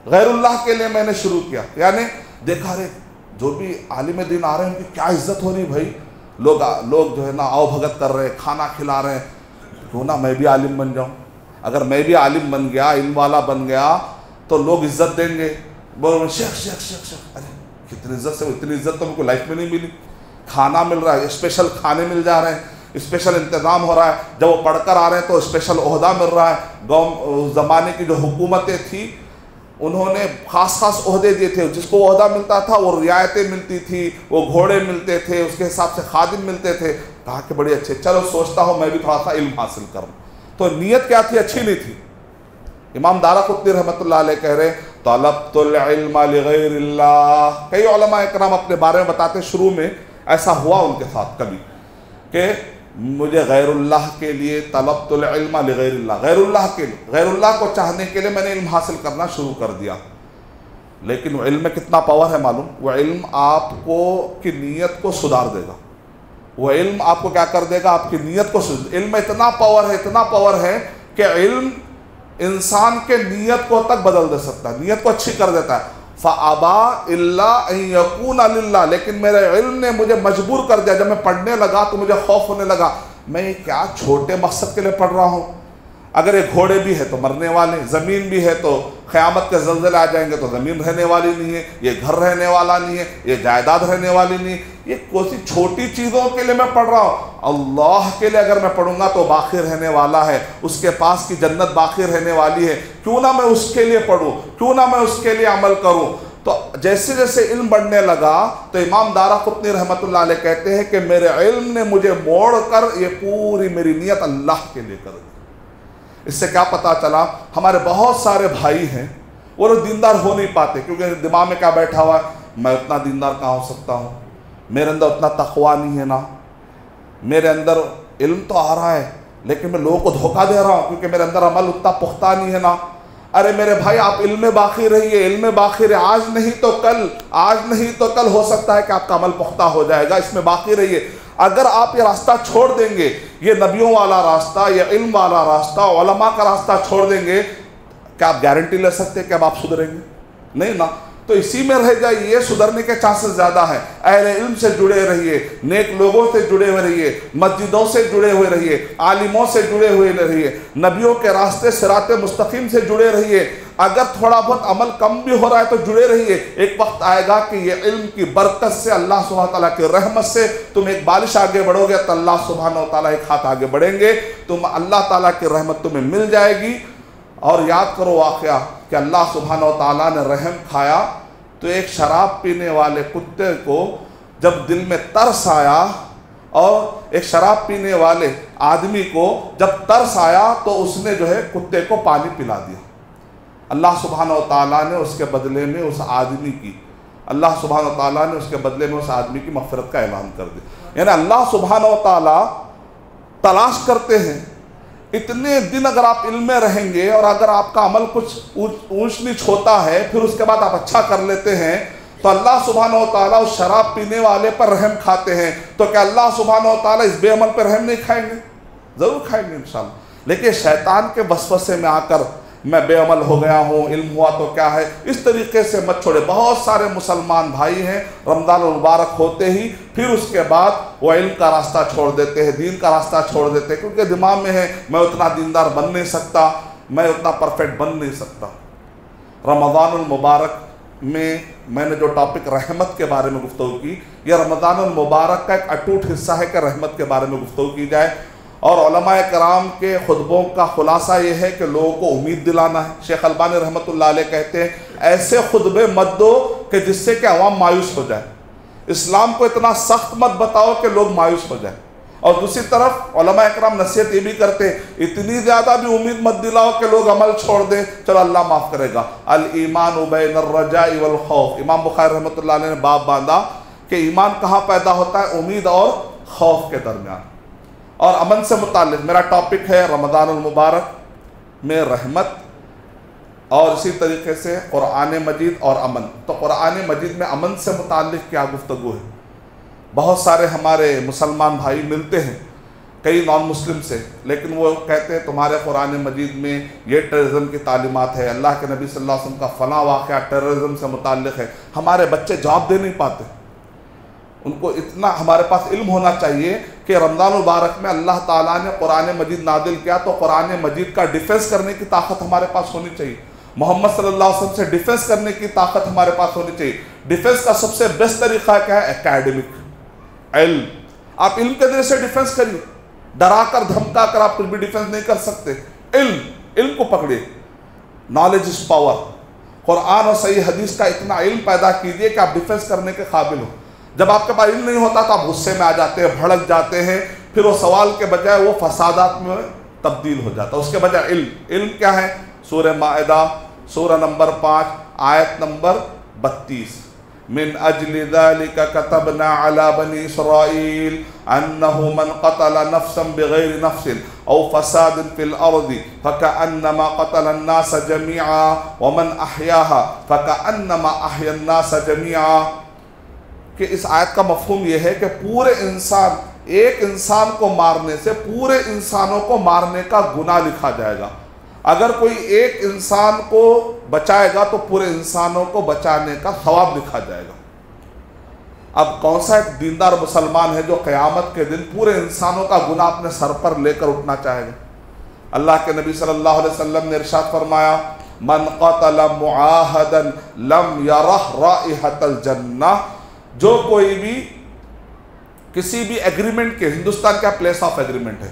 गैरुल्लाह के लिए मैंने शुरू किया। यानी देखा रे जो भी आलिम दीन आ रहे हैं उनकी क्या इज्जत हो रही भाई, लोग जो है ना आओ भगत कर रहे हैं, खाना खिला रहे हैं, क्यों ना मैं भी आलिम बन जाऊँ। अगर मैं भी आलिम बन गया, इल्म वाला बन गया तो लोग इज्जत देंगे, बोलो शेख शेख शेख शेख, अरे कितनी इज्जत से, इतनी इज्जत तो मुझको लाइफ में नहीं मिली। खाना मिल रहा है, स्पेशल खाने मिल जा रहे हैं, स्पेशल इंतज़ाम हो रहा है, जब वो पढ़कर आ रहे हैं तो स्पेशल ओहदा मिल रहा है। उस ज़माने की जो हुकूमतें थी उन्होंने ख़ास ओहदे दिए थे, जिसको ओहदा मिलता था वो रियायतें मिलती थी, वो घोड़े मिलते थे, उसके हिसाब से खादिम मिलते थे। कहा कि बड़ी अच्छे, चलो सोचता हूँ मैं भी थोड़ा सा इल्म हासिल करूँ। तो नीयत क्या थी, अच्छी नहीं थी। इमाम दाराक़ुतनी रहमतुल्लाह अलैह कह रहे तलब्तुल इल्म लिग़ैरिल्लाह। कई उलमा इकराम अपने बारे में बताते शुरू में ऐसा हुआ उनके साथ कभी कि मुझे गैरुल्लाह के लिए तलब्तुल इल्म लिग़ैरिल्लाह, गैरुल्लाह के लिए, गैरुल्लाह को चाहने के लिए मैंने इल्म हासिल करना शुरू कर दिया। लेकिन वो इल्म में कितना पावर है मालूम, वह इल्म आपको की नीयत को सुधार देगा। वह इल्म आपको क्या कर देगा, आपकी नीयत को सुधार। इल्म में इतना पावर है, इतना पावर है कि इल्म इंसान के नीयत को तक बदल दे सकता है, नीयत को अच्छी कर देता है। फ़अबा इल्ला अन यकून लिल्लाह, लेकिन मेरे इल्म ने मुझे मजबूर कर दिया। जब मैं पढ़ने लगा तो मुझे खौफ होने लगा, मैं क्या छोटे मकसद के लिए पढ़ रहा हूँ। अगर ये घोड़े भी है तो मरने वाले, ज़मीन भी है तो क़यामत के ज़लज़ले आ जाएंगे तो ज़मीन रहने वाली नहीं है, ये घर रहने वाला नहीं है, ये जायदाद रहने वाली नहीं है। ये कौन सी छोटी चीज़ों के लिए मैं पढ़ रहा हूँ। अल्लाह के लिए अगर मैं पढ़ूंगा तो बाकी रहने वाला है, उसके पास की जन्नत बाकी रहने वाली है। क्यों ना मैं उसके लिए पढ़ूँ, क्यों ना मैं उसके लिए अमल करूँ। तो जैसे जैसे इल्म बढ़ने लगा तो इमाम दाराक़ुतनी रहमतुल्लाह अलैह कहते हैं कि मेरे इल्म ने मुझे मोड़ कर ये पूरी मेरी नीयत अल्लाह के लिए कर दी। इससे क्या पता चला, हमारे बहुत सारे भाई हैं वो लोग दीनदार हो नहीं पाते, क्योंकि दिमाग में क्या बैठा हुआ है, मैं उतना दीनदार कहाँ हो सकता हूँ, मेरे अंदर उतना तक़वा नहीं है ना, मेरे अंदर इल्म तो आ रहा है लेकिन मैं लोगों को धोखा दे रहा हूँ क्योंकि मेरे अंदर अमल उतना पुख्ता नहीं है ना। अरे मेरे भाई आप इल्म में बाकी रहिए, इल्म में बाकी रहिए, आज नहीं तो कल, आज नहीं तो कल हो सकता है कि आपका अमल पुख्ता हो जाएगा, इसमें बाकी रहिए। अगर आप ये रास्ता छोड़ देंगे, ये नबियों वाला रास्ता, ये इल्म वाला रास्ता, उलमा का रास्ता छोड़ देंगे, क्या आप गारंटी ले सकते हैं कि अब आप सुधरेंगे? नहीं ना। तो इसी में रह जाइए, सुधरने के चांसेस ज़्यादा है। अहले इल्म से जुड़े रहिए, नेक लोगों से जुड़े हुए रहिए, मस्जिदों से जुड़े हुए रहिए, आलिमों से जुड़े हुए रहिए, नबियों के रास्ते सिराते मुस्तकीम से जुड़े रहिए। अगर थोड़ा बहुत अमल कम भी हो रहा है तो जुड़े रहिए। एक वक्त आएगा कि ये इल्म की बरकत से, अल्लाह सुब्हानहू व तआला की रहमत से तुम एक बारिश आगे बढ़ोगे तो अल्लाह सुब्हानहू व तआला एक हाथ आगे बढ़ेंगे, तुम अल्लाह ताला की रहमत तुम्हें मिल जाएगी। और याद करो वाक़या कि अल्लाह सुब्हानहू व तआला ने रहम खाया तो एक शराब पीने वाले कुत्ते को जब दिल में तरस आया, और एक शराब पीने वाले आदमी को जब तरस आया तो उसने जो है कुत्ते को पानी पिला दिया। अल्लाह सुब्हानहू व तआला ने उसके बदले में उस आदमी की, अल्लाह सुब्हानहू व तआला ने उसके बदले में उस आदमी की मग़फ़िरत का ऐलान कर दिया। यानी अल्लाह सुब्हानहू व तआला तलाश करते हैं। इतने दिन अगर आप इल्म में रहेंगे और अगर आपका अमल कुछ ऊंच नीच होता है, फिर उसके बाद आप अच्छा कर लेते हैं, तो अल्लाह सुब्हानहू व तआला उस शराब पीने वाले पर रहम खाते हैं। तो क्या अल्लाह सुब्हानहू व तआला इस बेअमल पर रहम नहीं खाएंगे? ज़रूर खाएंगे इंशाअल्लाह। लेकिन शैतान के वसवसे में आकर मैं बेअमल हो गया हूँ, इल्म हुआ तो क्या है, इस तरीके से मत छोड़े। बहुत सारे मुसलमान भाई हैं रमज़ान मुबारक होते ही फिर उसके बाद वो इल्म का रास्ता छोड़ देते हैं, दीन का रास्ता छोड़ देते हैं, क्योंकि दिमाग में है मैं उतना दीनदार बन नहीं सकता, मैं उतना परफेक्ट बन नहीं सकता। रमज़ान मुबारक में मैंने जो टॉपिक रहमत के बारे में गुफ्तगू की, यह रमज़ान मुबारक का एक अटूट हिस्सा है कि रहमत के बारे में गुफ्तगू की जाए। और उलमाए कराम के खुतबों का खुलासा ये है कि लोगों को उम्मीद दिलाना है। शेख अलबानी रहमतुल्लाह अलैह कहते हैं ऐसे खुतबे मत दो कि जिससे कि अवाम मायूस हो जाए, इस्लाम को इतना सख्त मत बताओ कि लोग मायूस हो जाए। और दूसरी तरफ उलमाए कराम नसीहत ये भी करते हैं इतनी ज़्यादा भी उम्मीद मत दिलाओ कि लोग अमल छोड़ दें, चलो अल्लाह माफ़ करेगा। अल ईमान बैन अर्रजाई वल खौफ, इमाम बुखारी रहमतुल्लाह अलैह ने बाब बांधा कि ईमान कहाँ पैदा होता है? उम्मीद और खौफ के दरमियान। और अमन से मुताल्लिक़ मेरा टॉपिक है रमज़ानुल मुबारक में रहमत, और इसी तरीके से कुरान मजीद और अमन। तो कुरान मजीद में अमन से मुताल्लिक़ क्या गुफ्तगू है? बहुत सारे हमारे मुसलमान भाई मिलते हैं कई नॉन मुस्लिम से, लेकिन वो कहते हैं तुम्हारे कुरान मजीद में ये टेररिज्म की तालीमात है, अल्लाह के नबी सल्लल्लाहु अलैहि वसल्लम का फ़लाँ वाक़या टेररिज्म से मुताल्लिक़ है। हमारे बच्चे जवाब दे नहीं पाते। उनको इतना हमारे पास इल्म होना चाहिए कि रमज़ान मुबारक में अल्लाह ताला ने कुरान मजीद नादिल किया, तो कुरान मजीद का डिफेंस करने की ताकत हमारे पास होनी चाहिए। मोहम्मद सल्लल्लाहु अलैहि वसल्लम से डिफेंस करने की ताकत हमारे पास होनी चाहिए। डिफेंस का सबसे बेस्ट तरीका क्या है? एकेडमिक इल्म। आप इल्म के जरिए से डिफेंस करिए, डरा कर धमका कर आप कुछ भी डिफेंस नहीं कर सकते। इल्म को पकड़िए। Knowledge is power. कुरान और सही हदीस का इतना इल्म पैदा कीजिए कि आप डिफेंस करने के काबिल हो। जब आपके पास इल्म नहीं होता तो आप गुस्से में आ जाते हैं, भड़क जाते हैं, फिर वो सवाल के बजाय वो फसादात में तब्दील हो जाता है। उसके बजाय इल्म क्या है? सूरह माइदा सूरह नंबर 5 आयत नंबर 32, मिन अजलि ज़ालिका कतबना अला बनी इसराईल अन्नहु मन क़तल नफ्सन बिग़ैरि नफ्सिन औ फ़सादिन फ़िल अर्ज़ि फ़कअन्नमा क़तल अन्नास जमीआ व मन अहयाहा फ़कअन्नमा अहया अन्नास जमीआ। कि इस आयत का मफ़हूम यह है कि पूरे इंसान, एक इंसान को मारने से पूरे इंसानों को मारने का गुनाह लिखा जाएगा। अगर कोई एक इंसान को बचाएगा तो पूरे इंसानों को बचाने का सवाब लिखा जाएगा। अब कौन सा एक दीनदार मुसलमान है जो क़यामत के दिन पूरे इंसानों का गुनाह अपने सर पर लेकर उठना चाहेगा? अल्लाह के नबी सल्लल्लाहु अलैहि वसल्लम ने इरशाद फरमाया, मन क़तल मुआहदन लम यरह राइहतल जन्नह। जो कोई भी किसी भी एग्रीमेंट के, हिंदुस्तान क्या प्लेस ऑफ एग्रीमेंट है,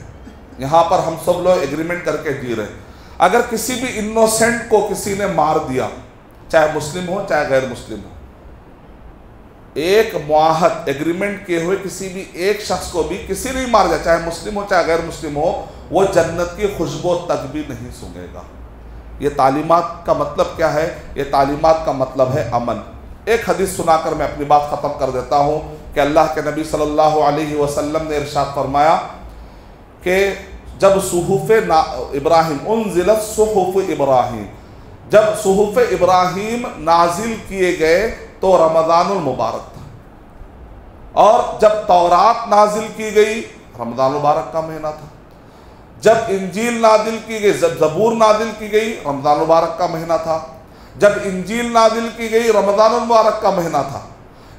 यहाँ पर हम सब लोग एग्रीमेंट करके जी रहे हैं। अगर किसी भी इनोसेंट को किसी ने मार दिया, चाहे मुस्लिम हो चाहे गैर मुस्लिम हो, एक मुआहद एग्रीमेंट किए हुए किसी भी एक शख्स को भी किसी ने मार दिया, चाहे मुस्लिम हो चाहे गैर मुस्लिम हो, वो जन्नत की खुशबू तक भी नहीं सूंघेगा। ये तालीमात का मतलब क्या है? ये तालीमात का मतलब है अमन। एक हदीस सुनाकर मैं अपनी बात ख़त्म कर देता हूँ कि अल्लाह के नबी सल्लल्लाहु अलैहि वसल्लम ने इरशाद फरमाया कि जब सुहूफ़ इब्राहिम उन्ज़िलत सुहूफ़ इब्राहिम, जब सुहूफ़ इब्राहिम नाजिल किए गए तो रमज़ानुल मुबारक था, और जब तौरात नाजिल की गई रमज़ान मुबारक का महीना था, जब इंजील नाजिल की गई, जब ज़बूर नाजिल की गई रमज़ान मुबारक का महीना था, जब इंजील नाजिल की गई रमज़ान मुबारक का महीना था,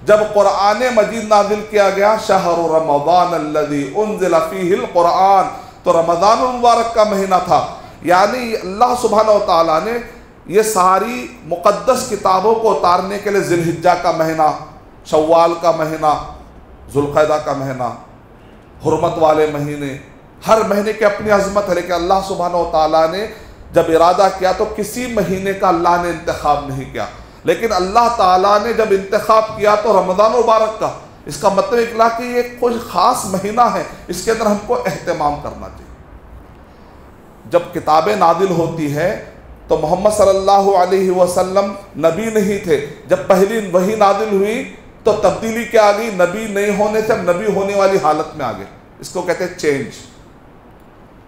जब कुरान मजीद नाजिल किया गया शहरु रमज़ान अल्लज़ी उन्ज़िल फ़ीहिल कुरान, तो रमज़ान मुबारक का महीना था। यानी अल्लाह सुब्हानहु व तआला ने ये सारी मुक़द्दस किताबों को उतारने के लिए ज़िलहिज्जा का महीना, शव्वाल का महीना, ज़ुल्क़अदा का महीना, हुर्मत वाले महीने, हर महीने की अपनी अज़मत है, लेकिन अल्लाह सुब्हानहु व तआला ने जब इरादा किया तो किसी महीने का अल्लाह ने इंतखाब नहीं किया, लेकिन अल्लाह ताला ने जब इंतखाब किया तो रमज़ान मुबारक का। इसका मतलब निकला कि ये कोई ख़ास महीना है, इसके अंदर हमको एहतमाम करना चाहिए। जब किताबें नादिल होती है तो मोहम्मद सल्लल्लाहु अलैहि वसल्लम नबी नहीं थे। जब पहली वही नादिल हुई तो तब्दीली क्या आ गई? नबी नहीं होने से नबी होने वाली हालत में आ गए। इसको कहते हैं चेंज।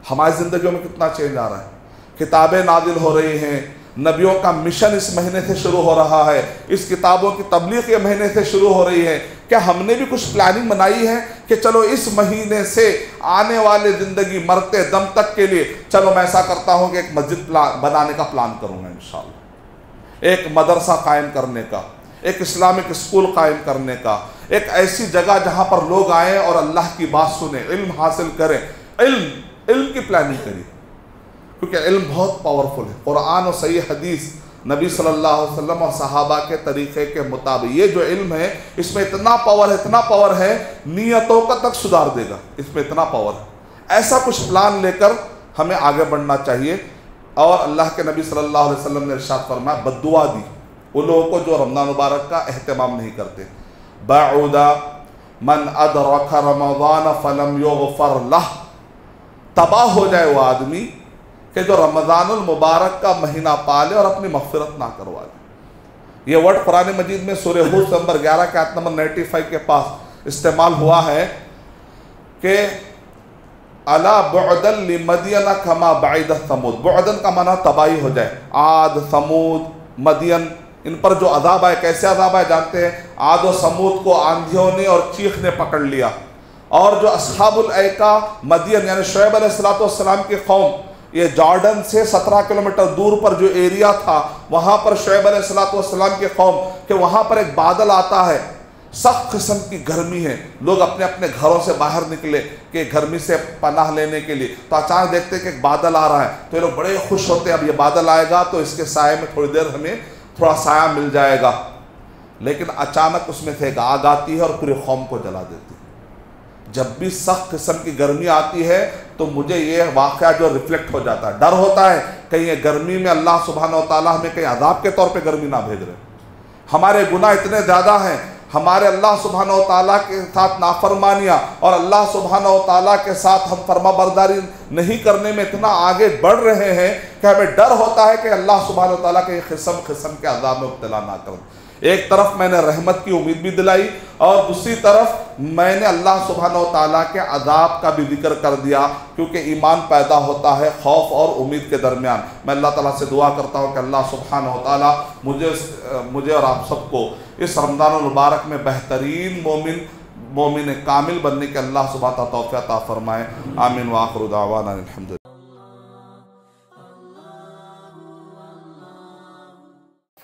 हमारी ज़िंदगियों में कितना चेंज आ रहा है। किताबें नादिल हो रही हैं, नबियों का मिशन इस महीने से शुरू हो रहा है, इस किताबों की तबलीग के महीने से शुरू हो रही है। क्या हमने भी कुछ प्लानिंग बनाई है कि चलो इस महीने से आने वाले ज़िंदगी मरते दम तक के लिए, चलो मैं ऐसा करता हूँ कि एक मस्जिद बनाने का प्लान करूँगा इंशाअल्लाह, एक मदरसा कायम करने का, एक इस्लामिक स्कूल कायम करने का, एक ऐसी जगह जहाँ पर लोग आएँ और अल्लाह की बात सुने, इल्म हासिल करें। इल्म की प्लानिंग करिए, क्योंकि इल्म बहुत पावरफुल है। कुरान और सही हदीस नबी सल्लल्लाहु अलैहि वसल्लम और सहाबा के तरीक़े के मुताबिक ये जो इल्म है, इसमें इतना पावर है, नीयतों का तक सुधार देगा, इसमें इतना पावर है। ऐसा कुछ प्लान लेकर हमें आगे बढ़ना चाहिए। और अल्लाह के नबी सल्लल्लाहु अलैहि वसल्लम ने इरशाद फरमाया, बद्दुआ दी उन लोगों को जो रमज़ान मुबारक का एहतमाम नहीं करते। बअुदा मन अदरक रमज़ान फलम युग़फ़र लह, तबाह हो जाए वो आदमी कि जो रमज़ानुल मुबारक का महीना पाले और अपनी मग़फ़िरत ना करवा ले। ये वर्ड कुरान मजीद में सूरह हूद नंबर 11 के आयत नंबर 95 के पास इस्तेमाल हुआ है कि अला बुअदन लिमदियन कमा बाइद समूद। बुअदन का माना तबाही हो जाए। आद, समूद, मदियन, इन पर जो अजाब आए, कैसे अजाब आए जानते हैं? आद और समूद को आंधियों ने और चीख ने पकड़ लिया, और जो अस्हाबुल ऐका मदियन यानी शुएब अलैहिस्सलाम की कौम, ये जॉर्डन से 17 किलोमीटर दूर पर जो एरिया था वहाँ पर शुएब अलैहिस्सलाम की कौम कि वहाँ पर एक बादल आता है, सख्त किस्म की गर्मी है, लोग अपने अपने घरों से बाहर निकले कि गर्मी से पनाह लेने के लिए, तो अचानक देखते कि एक बादल आ रहा है, तो ये लोग बड़े खुश होते हैं, अब ये बादल आएगा तो इसके साए में थोड़ी देर हमें थोड़ा साया मिल जाएगा। लेकिन अचानक उसमें से एक आग आती है और पूरी कौम को जला देती है। जब भी सख्त किस्म की गर्मी आती है तो मुझे ये वाक़या जो रिफ्लेक्ट हो जाता है, डर होता है कहीं ये गर्मी में अल्लाह सुब्हानहू व तआला हमें कहीं अज़ाब के तौर पे गर्मी ना भेज रहे। हमारे गुनाह इतने ज़्यादा हैं, हमारे अल्लाह सुब्हानहू व तआला के साथ नाफरमानियाँ और अल्लाह सुब्हानहू व तआला के साथ हम फरमाबरदारी नहीं करने में इतना आगे बढ़ रहे हैं कि हमें डर होता है कि अल्लाह सुब्हानहू व तआला के किस्म किस्म के अज़ाब में मुब्तला ना कर। एक तरफ मैंने रहमत की उम्मीद भी दिलाई और दूसरी तरफ मैंने अल्लाह सुब्हानहू व तआला के अज़ाब का भी जिक्र कर दिया, क्योंकि ईमान पैदा होता है खौफ और उम्मीद के दरमियान। मैं अल्लाह ताला से दुआ करता हूँ कि अल्लाह सुब्हानहू व तआला मुझे और आप सबको इस रमज़ानुल मुबारक में बेहतरीन मोमिन कामिल बनने के अल्लाह सुब्हानहू व तआला तौफ़ीक़ अता फ़रमाए। आमीन व आखिरु दावाना अल्हम्दुलिल्लाह।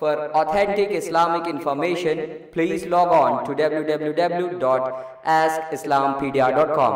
For authentic Islamic information, please log on to www.askislampedia.com.